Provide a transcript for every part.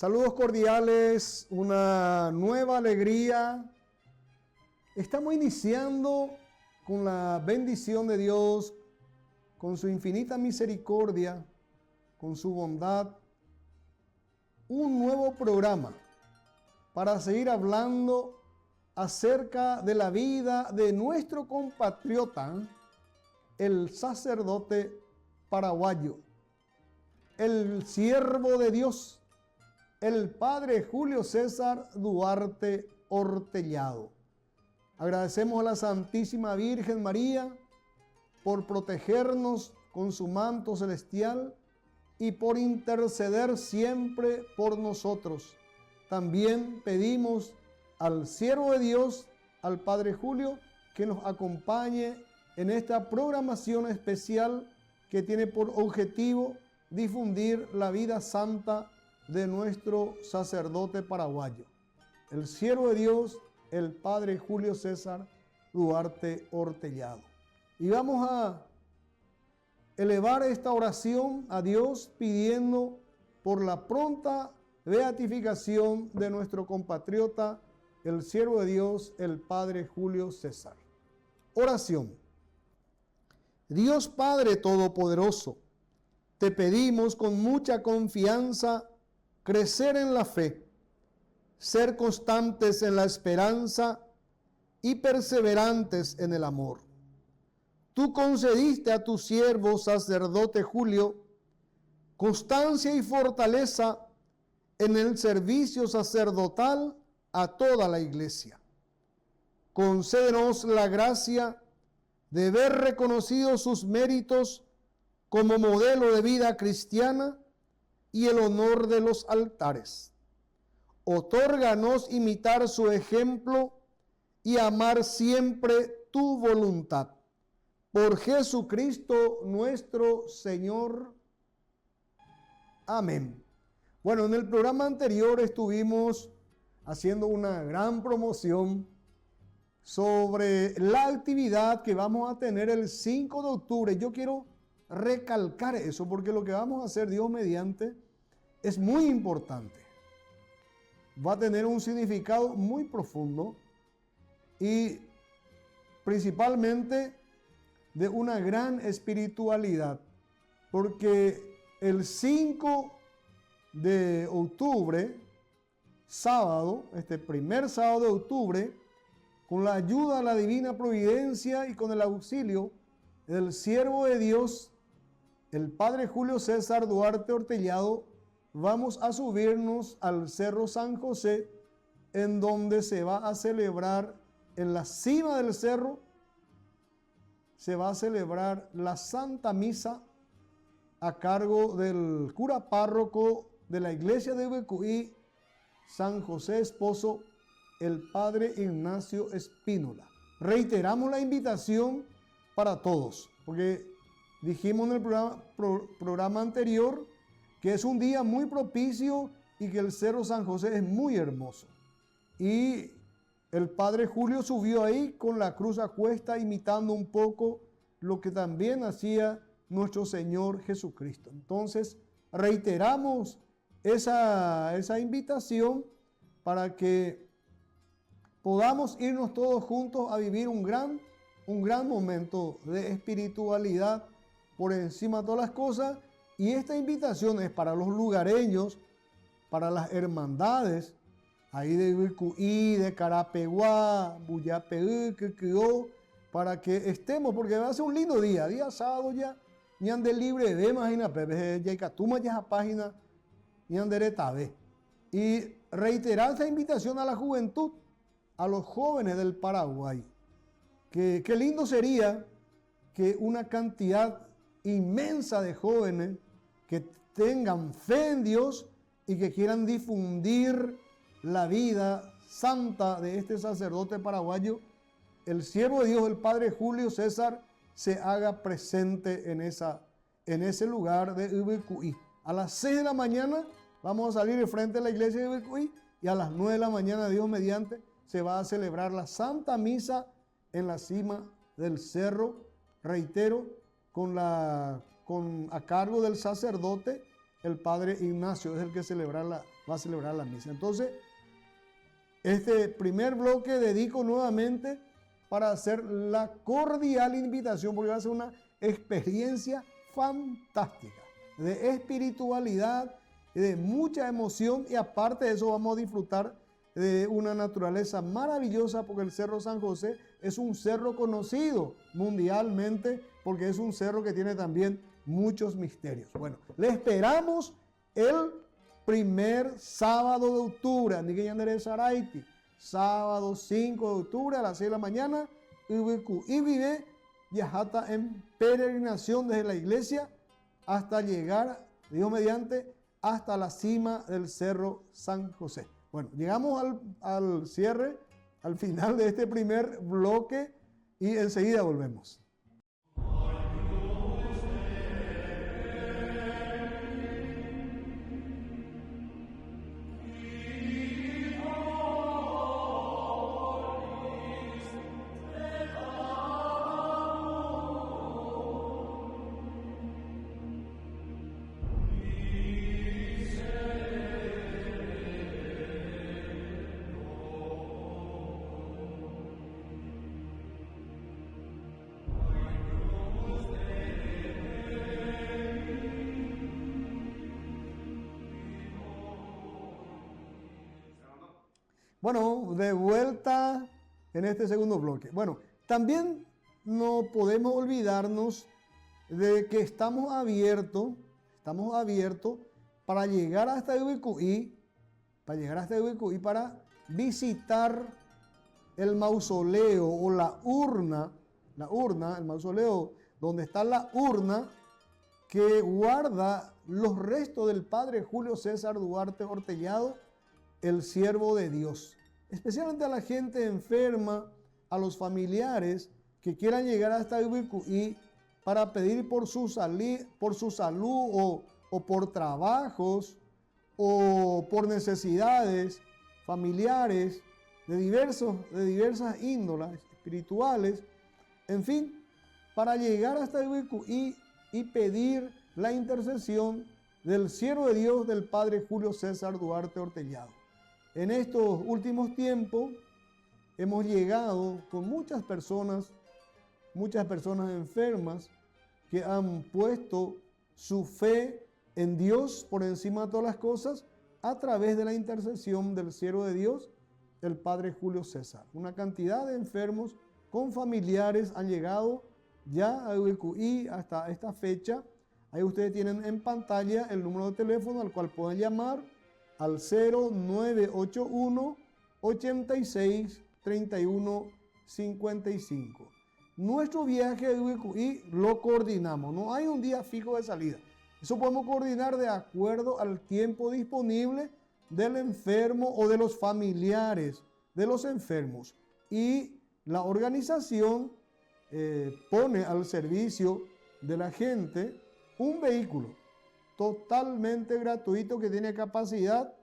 Saludos cordiales, una nueva alegría. Estamos iniciando con la bendición de Dios, con su infinita misericordia, con su bondad, un nuevo programa para seguir hablando acerca de la vida de nuestro compatriota, el sacerdote paraguayo, el siervo de Dios, el padre Julio César Duarte Hortellado. Agradecemos a la Santísima Virgen María por protegernos con su manto celestial y por interceder siempre por nosotros. También pedimos al siervo de Dios, al padre Julio, que nos acompañe en esta programación especial que tiene por objetivo difundir la vida santa de nuestro sacerdote paraguayo, el siervo de Dios, el padre Julio César Duarte Hortellado. Y vamos a elevar esta oración a Dios pidiendo por la pronta beatificación de nuestro compatriota, el siervo de Dios, el padre Julio César. Oración. Dios Padre Todopoderoso, te pedimos con mucha confianza crecer en la fe, ser constantes en la esperanza y perseverantes en el amor. Tú concediste a tu siervo sacerdote Julio constancia y fortaleza en el servicio sacerdotal a toda la iglesia. Concédenos la gracia de ver reconocidos sus méritos como modelo de vida cristiana y el honor de los altares. Otórganos imitar su ejemplo y amar siempre tu voluntad. Por Jesucristo nuestro Señor. Amén. Bueno, en el programa anterior estuvimos haciendo una gran promoción sobre la actividad que vamos a tener el 5 de octubre. Yo quiero recalcar eso porque lo que vamos a hacer, Dios mediante, es muy importante. Va a tener un significado muy profundo y principalmente de una gran espiritualidad, porque el 5 de octubre, sábado, este primer sábado de octubre, con la ayuda de la divina providencia y con el auxilio del siervo de Dios, el padre Julio César Duarte Hortellado, vamos a subirnos al Cerro San José, en donde se va a celebrar, en la cima del cerro, se va a celebrar la Santa Misa a cargo del cura párroco de la iglesia de Ubecuí, San José Esposo, el padre Ignacio Espínola. Reiteramos la invitación para todos, porque dijimos en el programa anterior que es un día muy propicio y que el Cerro San José es muy hermoso. Y el padre Julio subió ahí con la cruz a cuesta, imitando un poco lo que también hacía nuestro Señor Jesucristo. Entonces, reiteramos esa invitación para que podamos irnos todos juntos a vivir un gran momento de espiritualidad por encima de todas las cosas. Y esta invitación es para los lugareños, para las hermandades, ahí de Ubecuí, de Carapeguá, Buyapeú, Quequeó, para que estemos, porque va a ser un lindo día sábado ya, ñan de libre de imagina, pero ya catuma ya esa página, ñan de tabe. Y reiterar esta invitación a la juventud, a los jóvenes del Paraguay, que qué lindo sería que una cantidad inmensa de jóvenes que tengan fe en Dios y que quieran difundir la vida santa de este sacerdote paraguayo, el siervo de Dios, el padre Julio César, se haga presente en ese lugar de Ubecuí. A las 6 de la mañana vamos a salir de frente a la iglesia de Ubecuí y a las 9 de la mañana, Dios mediante, se va a celebrar la Santa Misa en la cima del cerro, reitero, a cargo del sacerdote, el padre Ignacio, es el que celebra va a celebrar la misa. Entonces, este primer bloque dedico nuevamente para hacer la cordial invitación, porque va a ser una experiencia fantástica de espiritualidad, de mucha emoción, y aparte de eso vamos a disfrutar de una naturaleza maravillosa, porque el Cerro San José es un cerro conocido mundialmente, porque es un cerro que tiene también muchos misterios. Bueno, le esperamos el primer sábado de octubre, sábado 5 de octubre a las 6 de la mañana, y vive Yajata en peregrinación desde la iglesia hasta llegar, Dios mediante, hasta la cima del Cerro San José. Bueno, llegamos al cierre, al final de este primer bloque, y enseguida volvemos. Bueno, de vuelta en este segundo bloque. Bueno, también no podemos olvidarnos de que estamos abiertos para llegar hasta Ubicuí, para visitar el mausoleo o la urna, el mausoleo donde está la urna que guarda los restos del padre Julio César Duarte Ortellado, el siervo de Dios. Especialmente a la gente enferma, a los familiares que quieran llegar hasta Ubicuí para pedir por su salud o por trabajos o por necesidades familiares de diversas índolas espirituales, en fin, para llegar hasta Ubicuí y pedir la intercesión del siervo de Dios, del padre Julio César Duarte Ortellado. En estos últimos tiempos hemos llegado con muchas personas enfermas que han puesto su fe en Dios por encima de todas las cosas a través de la intercesión del siervo de Dios, el padre Julio César. Una cantidad de enfermos con familiares han llegado ya a Ubicuí hasta esta fecha. Ahí ustedes tienen en pantalla el número de teléfono al cual pueden llamar al 0981 86 31 55. Nuestro viaje a Ubicuí lo coordinamos, no hay un día fijo de salida. Eso podemos coordinar de acuerdo al tiempo disponible del enfermo o de los familiares de los enfermos. Y la organización pone al servicio de la gente un vehículo totalmente gratuito que tiene capacidad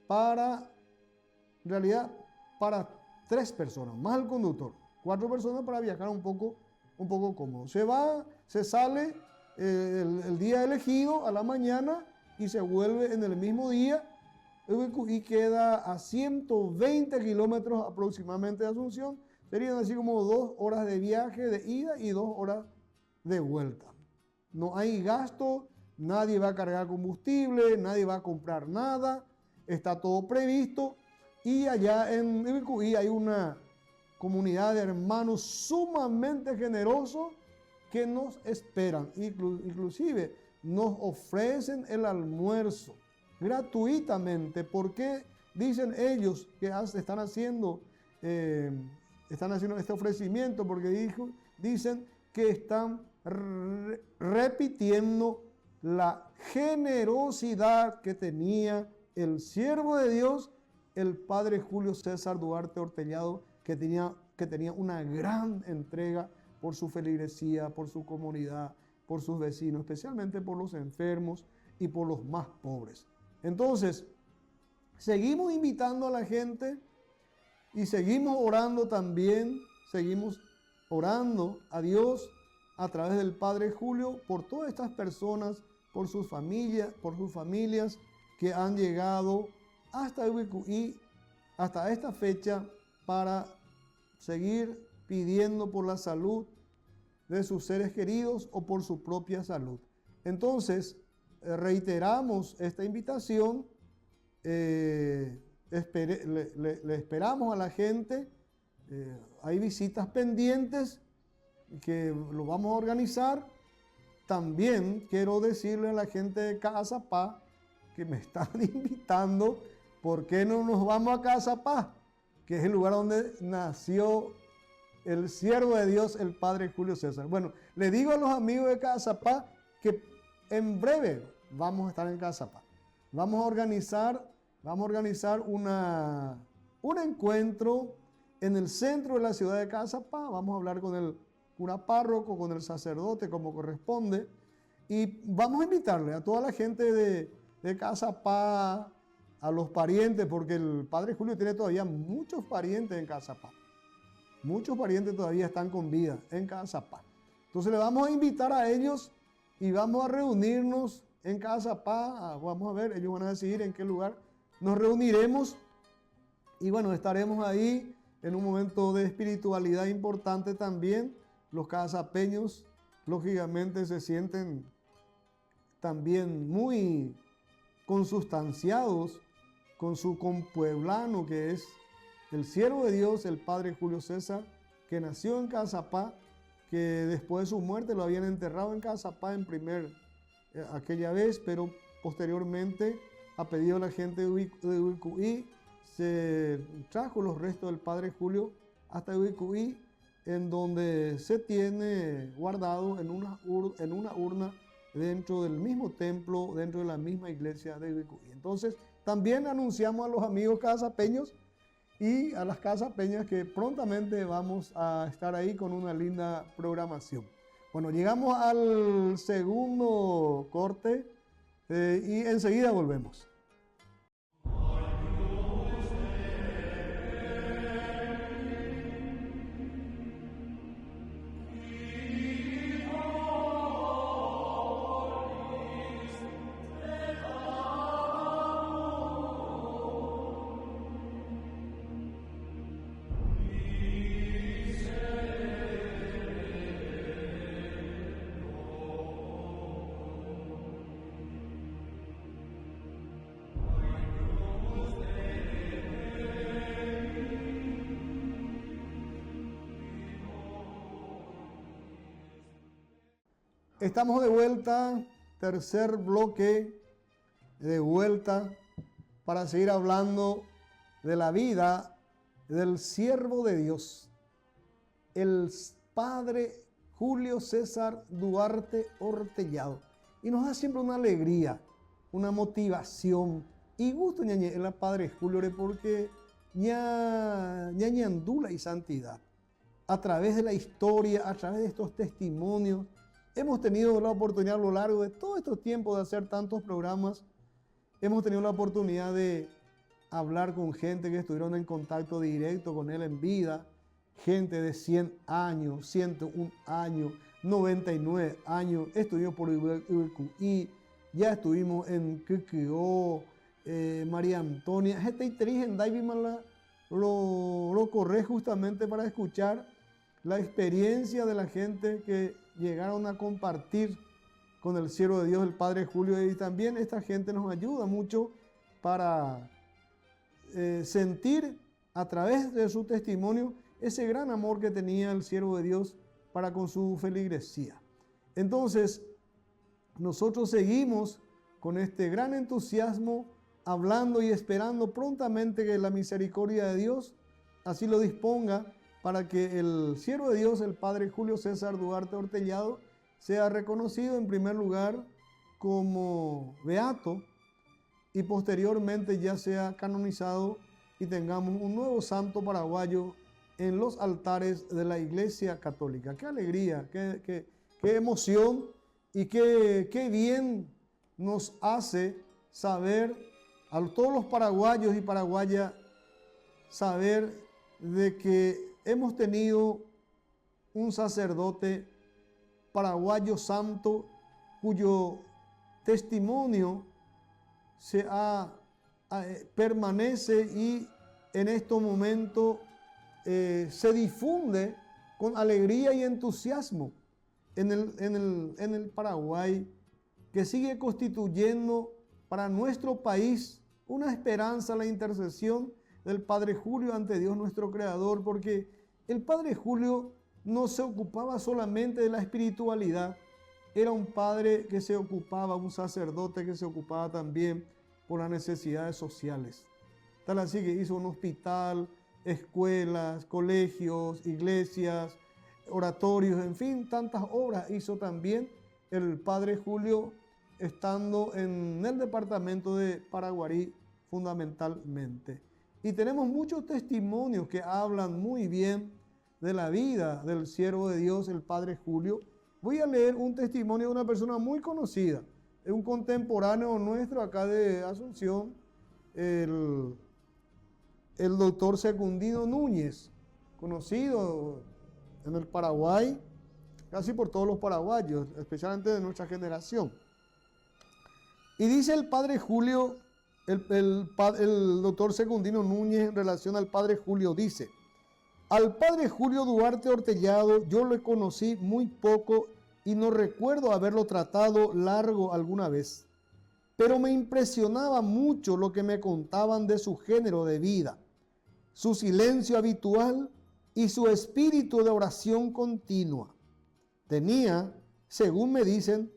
para 3 personas, más el conductor, 4 personas para viajar un poco cómodo. Se sale el día elegido a la mañana y se vuelve en el mismo día y queda a 120 kilómetros aproximadamente de Asunción. Serían así como 2 horas de viaje de ida y 2 horas de vuelta. No hay gasto. Nadie va a cargar combustible, nadie va a comprar nada, está todo previsto. Y allá en Ubicuí hay una comunidad de hermanos sumamente generosos que nos esperan. Inclusive nos ofrecen el almuerzo gratuitamente, porque dicen ellos que están haciendo este ofrecimiento, porque dicen que están repitiendo la generosidad que tenía el siervo de Dios, el padre Julio César Duarte Ortellado, que tenía una gran entrega por su feligresía, por su comunidad, por sus vecinos, especialmente por los enfermos y por los más pobres. Entonces, seguimos invitando a la gente y seguimos orando también, seguimos orando a Dios a través del padre Julio por todas estas personas, por sus familias que han llegado hasta Ubicuí, hasta esta fecha, para seguir pidiendo por la salud de sus seres queridos o por su propia salud. Entonces, reiteramos esta invitación, le esperamos a la gente, hay visitas pendientes que lo vamos a organizar. También quiero decirle a la gente de Cazapá que me están invitando, ¿por qué no nos vamos a Cazapá? Que es el lugar donde nació el siervo de Dios, el Padre Julio César. Bueno, le digo a los amigos de Cazapá que en breve vamos a estar en Cazapá. Vamos a organizar un encuentro en el centro de la ciudad de Cazapá. Vamos a hablar con el cura párroco, con el sacerdote, como corresponde. Y vamos a invitarle a toda la gente de Cazapá, a los parientes, porque el Padre Julio tiene todavía muchos parientes en Cazapá. Muchos parientes todavía están con vida en Cazapá. Entonces le vamos a invitar a ellos y vamos a reunirnos en Cazapá. Vamos a ver, ellos van a decidir en qué lugar nos reuniremos. Y bueno, estaremos ahí en un momento de espiritualidad importante también. Los cazapeños, lógicamente, se sienten también muy consustanciados con su compueblano, que es el siervo de Dios, el Padre Julio César, que nació en Cazapá, que después de su muerte lo habían enterrado en Cazapá aquella vez, pero posteriormente, a pedido de la gente de Ubicuí, se trajo los restos del Padre Julio hasta Ubicuí, en donde se tiene guardado en una urna dentro del mismo templo, dentro de la misma iglesia de Ubicuí. Entonces, también anunciamos a los amigos cazapeños y a las cazapeñas que prontamente vamos a estar ahí con una linda programación. Bueno, llegamos al segundo corte y enseguida volvemos. Estamos de vuelta, tercer bloque de vuelta para seguir hablando de la vida del siervo de Dios, el Padre Julio César Duarte Ortellado. Y nos da siempre una alegría, una motivación y gusto, el Padre Julio, porque ñañandula y santidad. A través de la historia, a través de estos testimonios, hemos tenido la oportunidad a lo largo de todo este tiempo de hacer tantos programas. Hemos tenido la oportunidad de hablar con gente que estuvieron en contacto directo con él en vida. Gente de 100 años, 101 años, 99 años. Estuvimos por Ubicuí, ya estuvimos en Quiquio, María Antonia. Gente inteligente, lo corre justamente para escuchar la experiencia de la gente que llegaron a compartir con el siervo de Dios, el Padre Julio, y también esta gente nos ayuda mucho para sentir a través de su testimonio ese gran amor que tenía el siervo de Dios para con su feligresía. Entonces, nosotros seguimos con este gran entusiasmo, hablando y esperando prontamente que la misericordia de Dios así lo disponga, para que el siervo de Dios, el Padre Julio César Duarte Ortellado, sea reconocido en primer lugar como beato y posteriormente ya sea canonizado y tengamos un nuevo santo paraguayo en los altares de la Iglesia Católica. ¡Qué alegría, qué emoción y qué bien nos hace saber a todos los paraguayos y paraguayas saber de que hemos tenido un sacerdote paraguayo santo cuyo testimonio se ha permanece y en estos momentos se difunde con alegría y entusiasmo en el Paraguay, que sigue constituyendo para nuestro país una esperanza, la intercesión del Padre Julio ante Dios nuestro Creador, porque el Padre Julio no se ocupaba solamente de la espiritualidad, era un padre que se ocupaba, un sacerdote que se ocupaba también por las necesidades sociales. Tal así que hizo un hospital, escuelas, colegios, iglesias, oratorios, en fin, tantas obras hizo también el Padre Julio estando en el departamento de Paraguarí fundamentalmente. Y tenemos muchos testimonios que hablan muy bien de la vida del siervo de Dios, el Padre Julio. Voy a leer un testimonio de una persona muy conocida, es un contemporáneo nuestro acá de Asunción, el doctor Secundino Núñez, conocido en el Paraguay, casi por todos los paraguayos, especialmente de nuestra generación. Y dice el Padre Julio, el doctor Secundino Núñez en relación al Padre Julio, dice: al Padre Julio Duarte Ortellado yo lo conocí muy poco y no recuerdo haberlo tratado largo alguna vez, pero me impresionaba mucho lo que me contaban de su género de vida, su silencio habitual y su espíritu de oración continua. Tenía, según me dicen,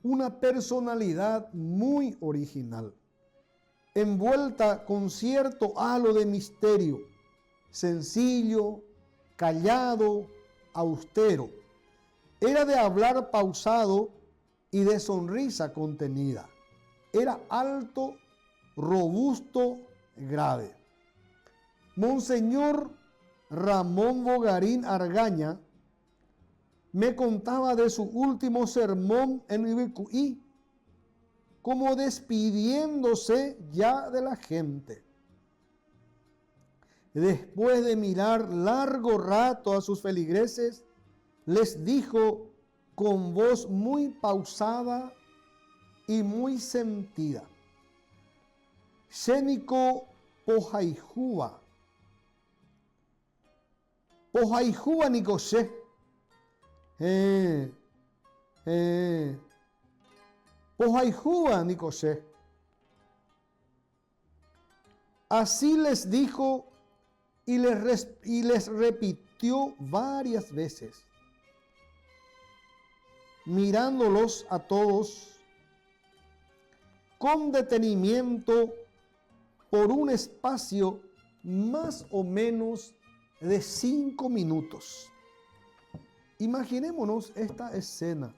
una personalidad muy original, envuelta con cierto halo de misterio, sencillo, callado, austero. Era de hablar pausado y de sonrisa contenida. Era alto, robusto, grave. Monseñor Ramón Bogarín Argaña me contaba de su último sermón en Ibicuí, como despidiéndose ya de la gente. Después de mirar largo rato a sus feligreses, les dijo con voz muy pausada y muy sentida: Xénico Pojaijúa, Pojaijúa Nicosé, Pojaijúa Nicosé. Así les dijo y les repitió varias veces, mirándolos a todos con detenimiento por un espacio más o menos de 5 minutos. Imaginémonos esta escena.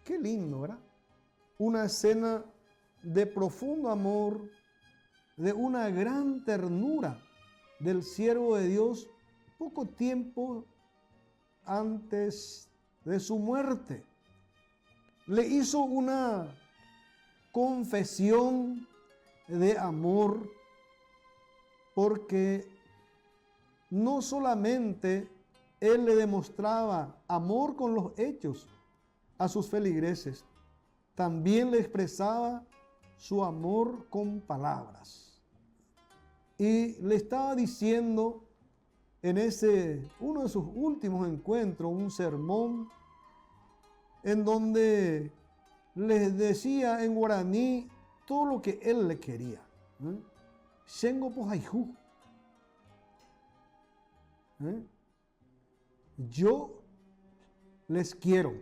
Qué lindo, ¿verdad? Una escena de profundo amor, de una gran ternura del siervo de Dios poco tiempo antes de su muerte. Le hizo una confesión de amor, porque no solamente él le demostraba amor con los hechos a sus feligreses, también le expresaba su amor con palabras. Y le estaba diciendo en uno de sus últimos encuentros, un sermón, en donde les decía en guaraní todo lo que él le quería. Xengo Pojaijú. Yo les quiero.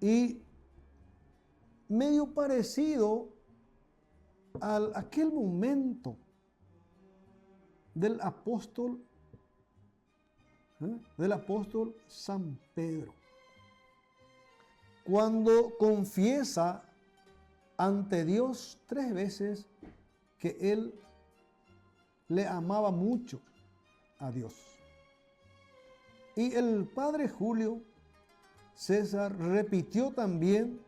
Y medio parecido a aquel momento del apóstol San Pedro, cuando confiesa ante Dios 3 veces que él le amaba mucho a Dios. Y el Padre Julio César repitió también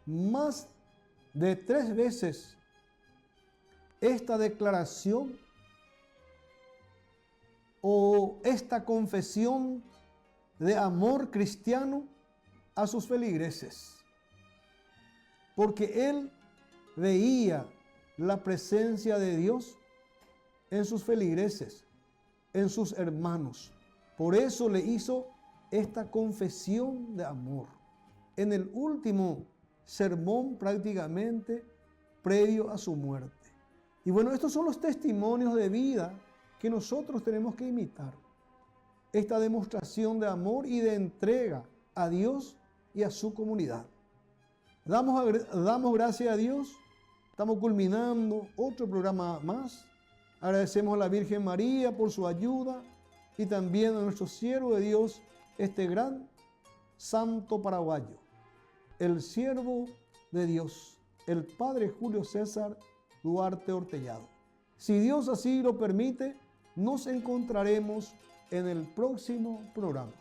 más de 3 veces esta declaración o esta confesión de amor cristiano a sus feligreses, porque él veía la presencia de Dios en sus feligreses, en sus hermanos. Por eso le hizo esta confesión de amor en el último sermón prácticamente previo a su muerte. Y bueno, estos son los testimonios de vida que nosotros tenemos que imitar. Esta demostración de amor y de entrega a Dios y a su comunidad. Damos gracias a Dios. Estamos culminando otro programa más. Agradecemos a la Virgen María por su ayuda y también a nuestro siervo de Dios, este gran santo paraguayo, el siervo de Dios, el Padre Julio César Duarte Ortellado. Si Dios así lo permite, nos encontraremos en el próximo programa.